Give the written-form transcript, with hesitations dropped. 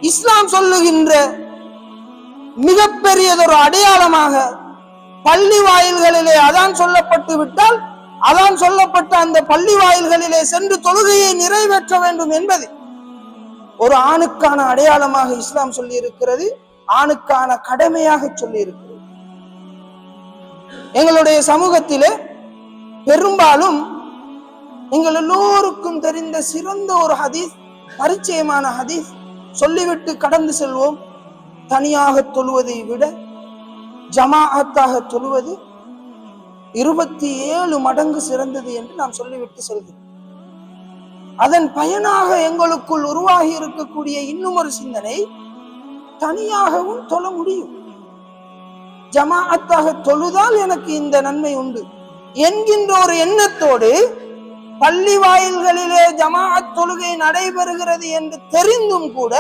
இஸ்லாம் சொல்லுகின்ற மிகப்பெரியதொரு அடையாளமாக பள்ளி வாயில்களிலே அதான் சொல்லப்பட்டு விட்டால் அதான் சொல்லப்பட்ட அந்த பள்ளி வாயில்களிலே சென்று தொழுகையை நிறைவேற்ற வேண்டும் என்பது ஒரு ஆணுக்கான அடையாளமாக இஸ்லாம் சொல்லி இருக்கிறது, ஆணுக்கான கடமையாக சொல்லி இருக்கிறது. எங்களுடைய சமூகத்திலே பெரும்பாலும் எங்கள் எல்லோருக்கும் தெரிந்த சிறந்த ஒரு ஹதீஸ், பரிச்சயமான ஹதீஸ் சொல்லிவிட்டு கடந்து செல்வோம். தனியாக தொழுவதை விட ஜமாஅத்தாக தொழுவது 27 மடங்கு சிறந்தது என்று நாம் சொல்லிவிட்டு செல்கிறோம். அதன் பயனாக எங்களுக்குள் உருவாகி இருக்கக்கூடிய இன்னும் ஒரு சிந்தனை, தனியாகவும் தொழ முடியும், ஜமாஅத்தாக தொழுதால் எனக்கு இந்த நன்மை உண்டு என்கின்ற ஒரு எண்ணத்தோடு பள்ளி வாயில்களிலே ஜமாஅத் தொழுகை நடைபெறுகிறது என்று தெரிந்தும் கூட